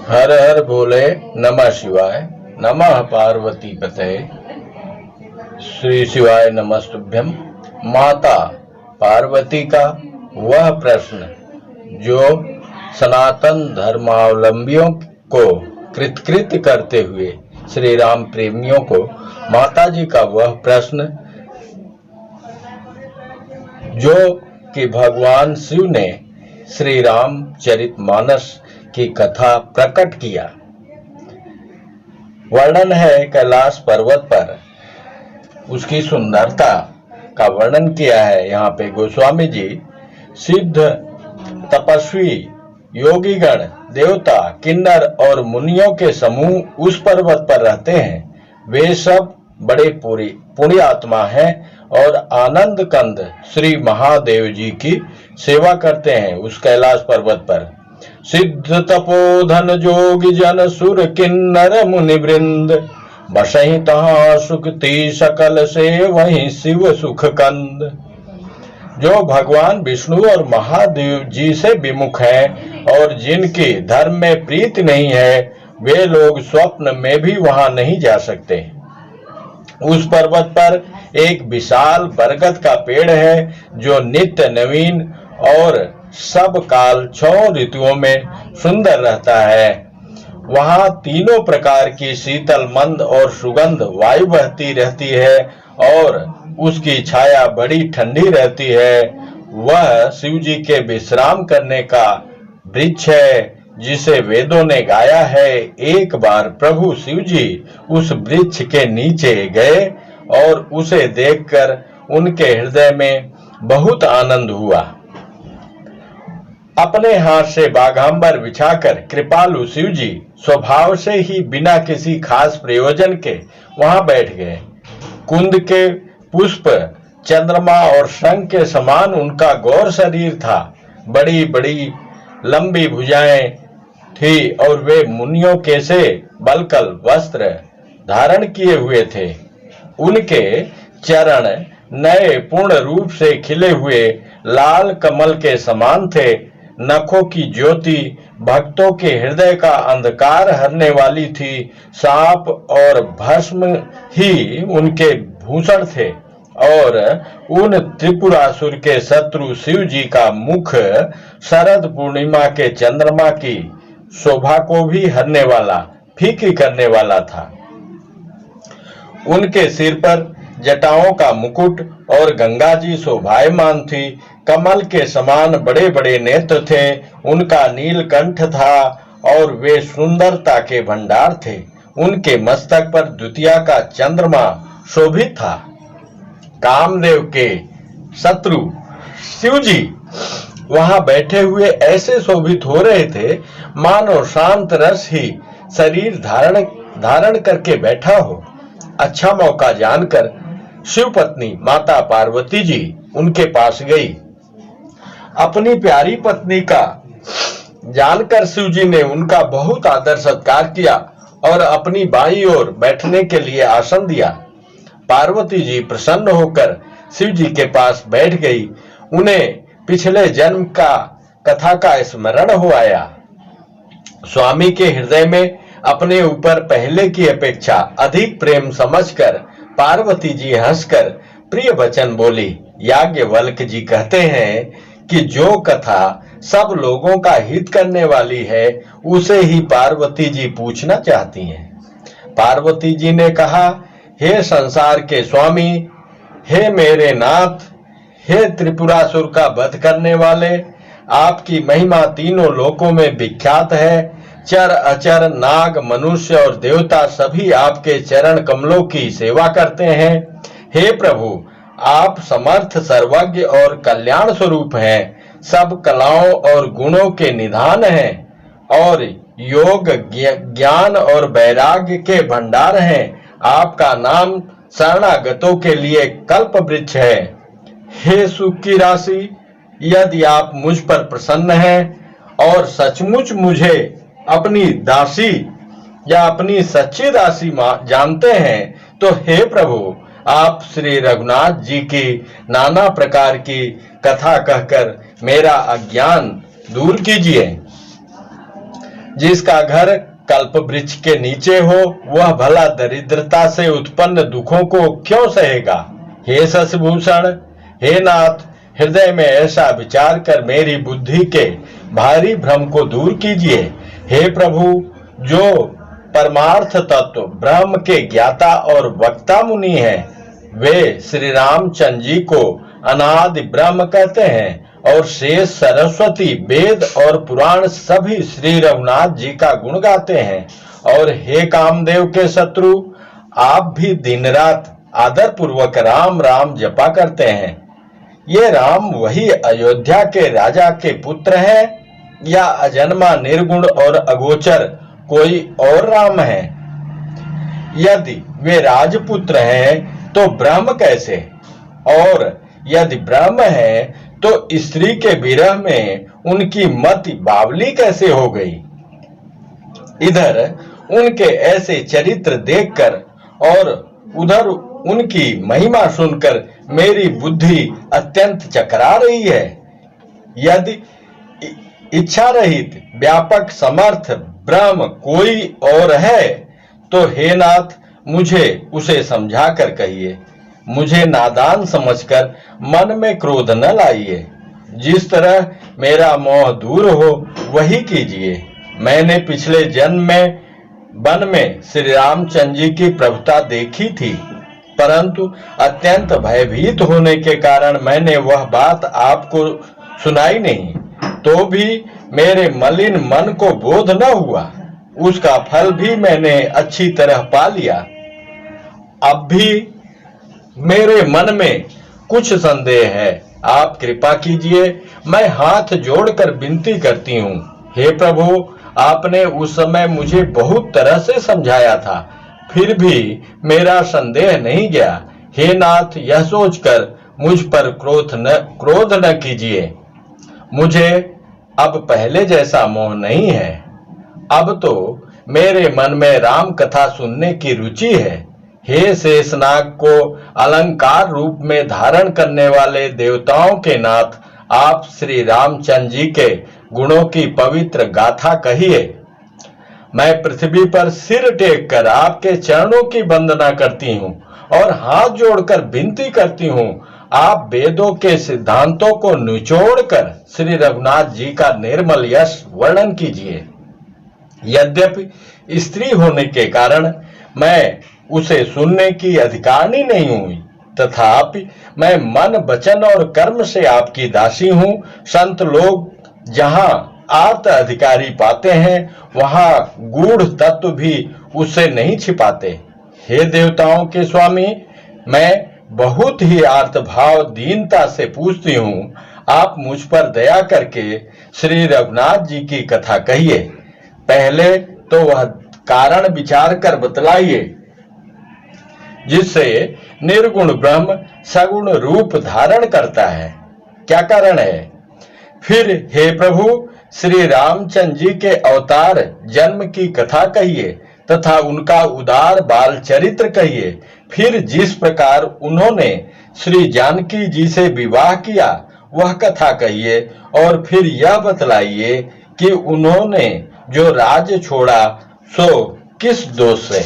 हर हर भोले, नमः शिवाय, नमः पार्वती पते। श्री शिवाय नमस्तुभ्यम। माता पार्वती का वह प्रश्न जो सनातन धर्मावलंबियों को कृतकृत्य करते हुए श्री राम प्रेमियों को माता जी का वह प्रश्न जो कि भगवान शिव ने श्री रामचरितमानस की कथा प्रकट किया। वर्णन है कैलाश पर्वत पर उसकी सुंदरता का वर्णन किया है। यहाँ पे गोस्वामी जी सिद्ध तपस्वी योगीगण देवता किन्नर और मुनियों के समूह उस पर्वत पर रहते हैं। वे सब बड़े पुण्य आत्मा हैं और आनंद कंद श्री महादेव जी की सेवा करते हैं। उस कैलाश पर्वत पर सिद्ध तपोधन जोगी जन सुर किन्नर मुनि वृंद बसहि तहाँ सुखती सकल से वहीं शिव सुख कंद। जो भगवान विष्णु और महादेव जी से विमुख हैं और जिनकी धर्म में प्रीति नहीं है, वे लोग स्वप्न में भी वहां नहीं जा सकते। उस पर्वत पर एक विशाल बरगद का पेड़ है जो नित्य नवीन और सब काल 6 ऋतुओं में सुंदर रहता है। वहां तीनों प्रकार की शीतल मंद और सुगंध वायु बहती रहती है और उसकी छाया बड़ी ठंडी रहती है। वह शिव जी के विश्राम करने का वृक्ष है जिसे वेदों ने गाया है। एक बार प्रभु शिव जी उस वृक्ष के नीचे गए और उसे देखकर उनके हृदय में बहुत आनंद हुआ। अपने हाथ से बाघांबर बिछाकर कृपालु शिव जी स्वभाव से ही बिना किसी खास प्रयोजन के वहां बैठ गए। कुंद के पुष्प चंद्रमा और शंख के समान उनका गौर शरीर था। बड़ी बड़ी लंबी भुजाएं थी और वे मुनियों के से बलकल वस्त्र धारण किए हुए थे। उनके चरण नए पूर्ण रूप से खिले हुए लाल कमल के समान थे। नखों की ज्योति भक्तों के हृदय का अंधकार हरने वाली थी। सांप और भस्म ही उनके भूषण थे और उन त्रिपुरासुर के शत्रु शिव जी का मुख शरद पूर्णिमा के चंद्रमा की शोभा को भी हरने वाला, फीकी करने वाला था। उनके सिर पर जटाओं का मुकुट और गंगा जी शोभायमान थी। कमल के समान बड़े बड़े नेत्र थे। उनका नीलकंठ था और वे सुंदरता के भंडार थे। उनके मस्तक पर द्वितीया का चंद्रमा शोभित था। कामदेव के शत्रु शिव जी वहां बैठे हुए ऐसे शोभित हो रहे थे मानो शांत रस ही शरीर धारण करके बैठा हो। अच्छा मौका जानकर शिव पत्नी माता पार्वती जी उनके पास गई। अपनी प्यारी पत्नी का जानकर शिव जी ने उनका बहुत आदर सत्कार किया और अपनी बाईं ओर बैठने के लिए आसन दिया। पार्वती जी प्रसन्न होकर शिव जी के पास बैठ गई। उन्हें पिछले जन्म का कथा का स्मरण हो आया। स्वामी के हृदय में अपने ऊपर पहले की अपेक्षा अधिक प्रेम समझकर पार्वती जी हंसकर प्रिय वचन बोली। याज्ञवल्क्य जी कहते हैं कि जो कथा सब लोगों का हित करने वाली है उसे ही पार्वती जी पूछना चाहती हैं। पार्वती जी ने कहा, हे संसार के स्वामी, हे मेरे नाथ, हे त्रिपुरासुर का वध करने वाले, आपकी महिमा तीनों लोकों में विख्यात है। चर अचर नाग मनुष्य और देवता सभी आपके चरण कमलों की सेवा करते हैं। हे प्रभु, आप समर्थ सर्वज्ञ और कल्याण स्वरूप हैं। सब कलाओं और गुणों के निधान हैं और योग ज्ञान और वैराग्य के भंडार हैं। आपका नाम शरणागतों के लिए कल्प वृक्ष है। हे सुख की राशि, यदि आप मुझ पर प्रसन्न हैं और सचमुच मुझे अपनी दासी या अपनी सच्ची दासी जानते हैं तो हे प्रभु, आप श्री रघुनाथ जी की नाना प्रकार की कथा कहकर मेरा अज्ञान दूर कीजिए। जिसका घर कल्प वृक्ष के नीचे हो, वह भला दरिद्रता से उत्पन्न दुखों को क्यों सहेगा। हे शशिभूषण, हे नाथ, हृदय में ऐसा विचार कर मेरी बुद्धि के भारी भ्रम को दूर कीजिए। हे प्रभु, जो परमार्थ तत्व ब्रह्म के ज्ञाता और वक्ता मुनि हैं, वे श्री रामचंद्र जी को अनादि ब्रह्म कहते हैं और शेष सरस्वती, वेद और पुराण सभी श्री रघुनाथ जी का गुण गाते हैं। और हे कामदेव के शत्रु, आप भी दिन रात आदर पूर्वक राम राम जपा करते हैं। ये राम वही अयोध्या के राजा के पुत्र हैं या अजन्मा निर्गुण और अगोचर कोई और राम है। यदि वे राजपुत्र हैं तो ब्रह्म कैसे, और यदि ब्रह्म है तो स्त्री के विरह में उनकी मति बावली कैसे हो गई। इधर उनके ऐसे चरित्र देखकर और उधर उनकी महिमा सुनकर मेरी बुद्धि अत्यंत चकरा रही है। यदि इच्छा रहित व्यापक समर्थ ब्रह्म कोई और है तो हे नाथ, मुझे उसे समझा कर कहिए। मुझे नादान समझकर मन में क्रोध न लाइए। जिस तरह मेरा मोह दूर हो वही कीजिए। मैंने पिछले जन्म में वन में श्री रामचंद्र जी की प्रभुता देखी थी, परंतु अत्यंत भयभीत होने के कारण मैंने वह बात आपको सुनाई नहीं। तो भी मेरे मलिन मन को बोध न हुआ। उसका फल भी मैंने अच्छी तरह पा लिया। अब भी मेरे मन में कुछ संदेह है। आप कृपा कीजिए, मैं हाथ जोड़कर विनती करती हूँ। हे प्रभु, आपने उस समय मुझे बहुत तरह से समझाया था, फिर भी मेरा संदेह नहीं गया। हे नाथ, यह सोचकर मुझ पर क्रोध न कीजिए। मुझे अब पहले जैसा मोह नहीं है। अब तो मेरे मन में राम कथा सुनने की रुचि है। हे शेषनाग को अलंकार रूप में धारण करने वाले देवताओं के नाथ, आप श्री रामचंद्र जी के गुणों की पवित्र गाथा कहिए। मैं पृथ्वी पर सिर टेक कर आपके चरणों की वंदना करती हूँ और हाथ जोड़कर विनती करती हूँ। आप वेदों के सिद्धांतों को निचोड़कर श्री रघुनाथ जी का निर्मल यश वर्णन कीजिए। यद्यपि स्त्री होने के कारण मैं उसे सुनने की अधिकारिणी नहीं हुई, तथापि मैं मन, वचन और कर्म से आपकी दासी हूँ। संत लोग जहाँ आर्त अधिकारी पाते हैं, वहाँ गूढ़ तत्व भी उससे नहीं छिपाते। हे देवताओं के स्वामी, मैं बहुत ही आर्त भाव दीनता से पूछती हूँ। आप मुझ पर दया करके श्री रघुनाथ जी की कथा कहिए। पहले तो वह कारण विचार कर बतलाइए जिससे निर्गुण ब्रह्म सगुण रूप धारण करता है। क्या कारण है? फिर हे प्रभु, श्री रामचंद्र जी के अवतार जन्म की कथा कहिए तथा उनका उदार बाल चरित्र कहिए। फिर जिस प्रकार उन्होंने श्री जानकी जी से विवाह किया वह कथा कहिए। और फिर यह बतलाइए कि उन्होंने जो राज्य छोड़ा सो किस दोष से।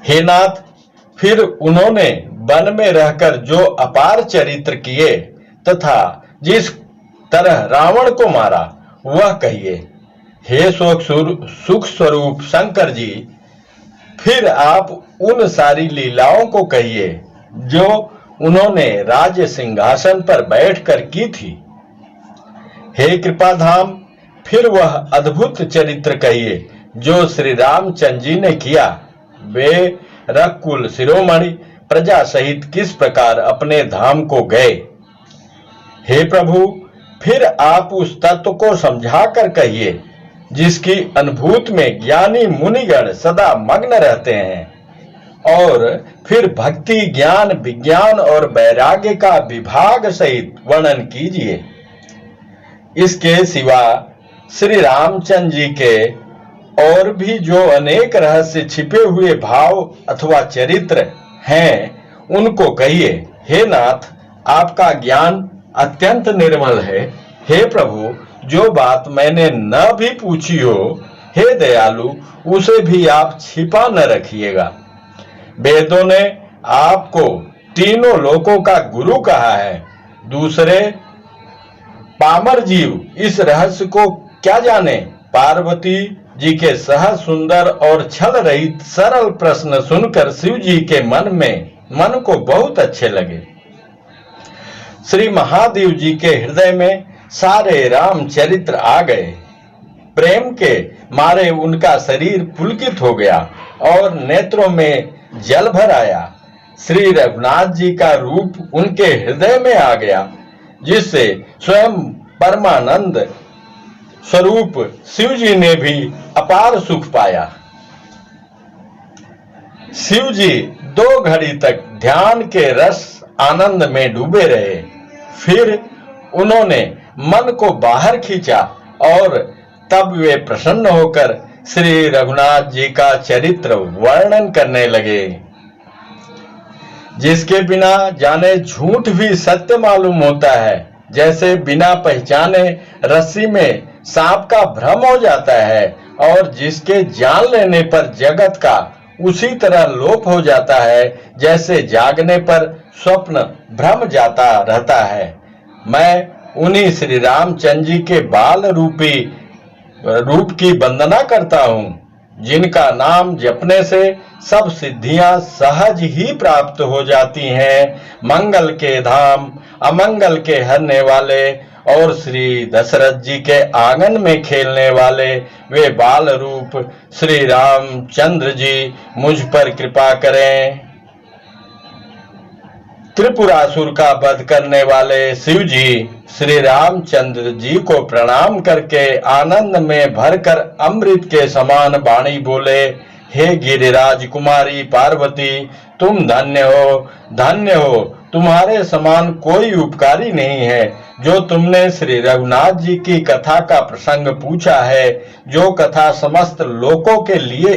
हे नाथ, फिर उन्होंने वन में रहकर जो अपार चरित्र किए तथा जिस तरह रावण को मारा वह कहिए। हे सुख स्वरूप शंकर जी, फिर आप उन सारी लीलाओं को कहिए जो उन्होंने राज्य सिंहासन पर बैठकर की थी। हे कृपाधाम, फिर वह अद्भुत चरित्र कहिए जो श्री रामचंद्र जी ने किया। वे रघुकुल शिरोमणि प्रजा सहित किस प्रकार अपने धाम को गए। हे प्रभु, फिर आप उस तत्व को समझा कर कहिए जिसकी अनुभूति में ज्ञानी मुनिगण सदा मग्न रहते हैं। और फिर भक्ति, ज्ञान, विज्ञान और वैराग्य का विभाग सहित वर्णन कीजिए। इसके सिवा श्री रामचंद्र जी के और भी जो अनेक रहस्य छिपे हुए भाव अथवा चरित्र हैं उनको कहिए। हे नाथ, आपका ज्ञान अत्यंत निर्मल है। हे प्रभु, जो बात मैंने न भी पूछी हो, हे दयालु, उसे भी आप छिपा न रखिएगा। वेदों ने आपको तीनों लोकों का गुरु कहा है। दूसरे पामर जीव इस रहस्य को क्या जाने? पार्वती जी के सहज, सुंदर और छल रहित सरल प्रश्न सुनकर शिव जी के मन को बहुत अच्छे लगे। श्री महादेव जी के हृदय में सारे रामचरित्र आ गए। प्रेम के मारे उनका शरीर पुलकित हो गया और नेत्रों में जल भर आया। श्री रघुनाथ जी का रूप उनके हृदय में आ गया, जिससे स्वयं परमानंद स्वरूप शिव जी ने भी अपार सुख पाया। शिव जी 2 घड़ी तक ध्यान के रस आनंद में डूबे रहे। फिर उन्होंने मन को बाहर खींचा और तब वे प्रसन्न होकर श्री रघुनाथ जी का चरित्र वर्णन करने लगे, जिसके बिना जाने झूठ भी सत्य मालूम होता है। जैसे बिना पहचाने रस्सी में सांप का भ्रम हो जाता है और जिसके जान लेने पर जगत का उसी तरह लोप हो जाता है, जैसे जागने पर स्वप्न भ्रम जाता रहता है। मैं उन्हीं श्री रामचंद्र जी के बाल रूप की वंदना करता हूँ, जिनका नाम जपने से सब सिद्धियां सहज ही प्राप्त हो जाती हैं। मंगल के धाम, अमंगल के हरने वाले और श्री दशरथ जी के आंगन में खेलने वाले वे बाल रूप श्री रामचंद्र जी मुझ पर कृपा करें। त्रिपुरासुर का वध करने वाले शिव जी श्री रामचंद्र जी को प्रणाम करके आनंद में भरकर अमृत के समान वाणी बोले, हे गिरिराज कुमारी पार्वती, तुम धन्य हो, धन्य हो। तुम्हारे समान कोई उपकारी नहीं है। जो तुमने श्री रघुनाथ जी की कथा का प्रसंग पूछा है, जो कथा समस्त लोकों के लिए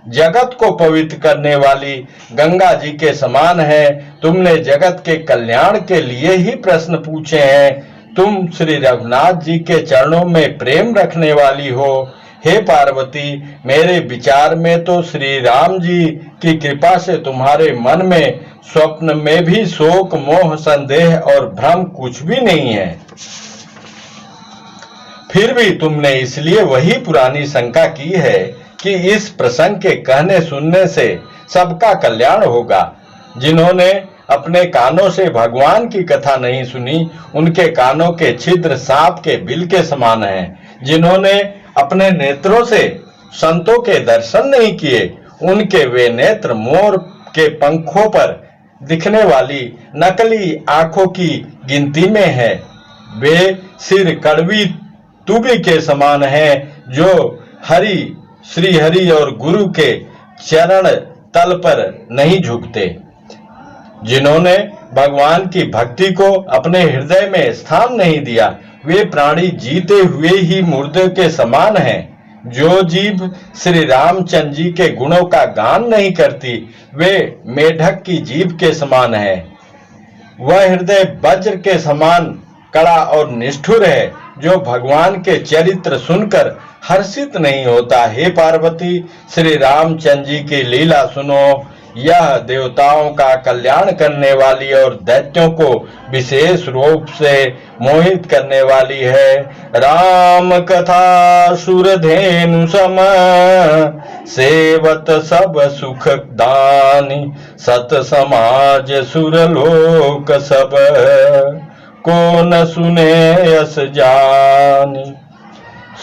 जगत को पवित्र करने वाली गंगा जी के समान है, तुमने जगत के कल्याण के लिए ही प्रश्न पूछे हैं। तुम श्री रघुनाथ जी के चरणों में प्रेम रखने वाली हो। हे पार्वती, मेरे विचार में तो श्री राम जी की कृपा से तुम्हारे मन में स्वप्न में भी शोक, मोह, संदेह और भ्रम कुछ भी नहीं है। फिर भी तुमने इसलिए वही पुरानी शंका की है कि इस प्रसंग के कहने सुनने से सबका कल्याण होगा। जिन्होंने अपने कानों से भगवान की कथा नहीं सुनी, उनके कानों के छिद्र सांप के बिल के समान हैं। जिन्होंने अपने नेत्रों से संतों के दर्शन नहीं किए, उनके वे नेत्र मोर के पंखों पर दिखने वाली नकली आंखों की गिनती में है। वे सिर कड़वी तूबी के समान हैं, जो श्री हरि और गुरु के चरण तल पर नहीं झुकते। जिन्होंने भगवान की भक्ति को अपने हृदय में स्थान नहीं दिया, वे प्राणी जीते हुए ही मुर्दे के समान हैं। जो जीव श्री रामचंद्र जी के गुणों का गान नहीं करती, वे मेढक की जीभ के समान है। वह हृदय वज्र के समान कड़ा और निष्ठुर है, जो भगवान के चरित्र सुनकर हर्षित नहीं होता। हे पार्वती, श्री रामचंद्र जी की लीला सुनो। यह देवताओं का कल्याण करने वाली और दैत्यों को विशेष रूप से मोहित करने वाली है। राम कथा सुरधेनु सम, सेवत सब सुख दानी, सत समाज सुरलोक सब, को न सुने यस जानी।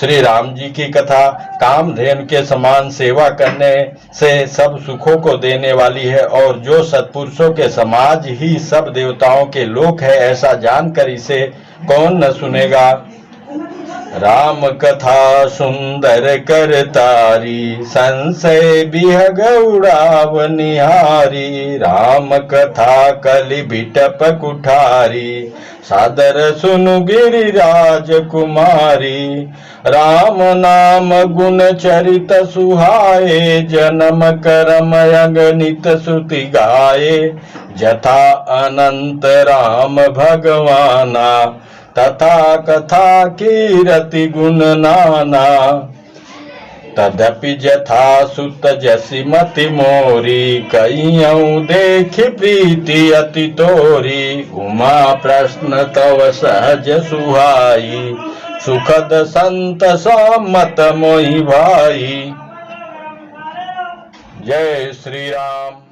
श्री राम जी की कथा कामधेनु के समान सेवा करने से सब सुखों को देने वाली है, और जो सत्पुरुषों के समाज ही सब देवताओं के लोक है, ऐसा जानकर इसे कौन न सुनेगा। राम कथा सुंदर करतारी, संशय बिहग उड़ाव निहारी। राम कथा कलि बिटप कुठारी, सादर सुनु गिरिराज कुमारी। राम नाम गुण चरित सुहाए, जन्म करम अगणित सुति गाये। जथा अनंत राम भगवाना, तथा कथा कीरति गुण नाना। तदपि जथा सुत जसि मति मोरी, कइयौ देखि प्रीति अति तोरी। उमा प्रश्न तव सहज सुहाई, सुखद संत सम्मत मोहि भाई। जय श्री राम।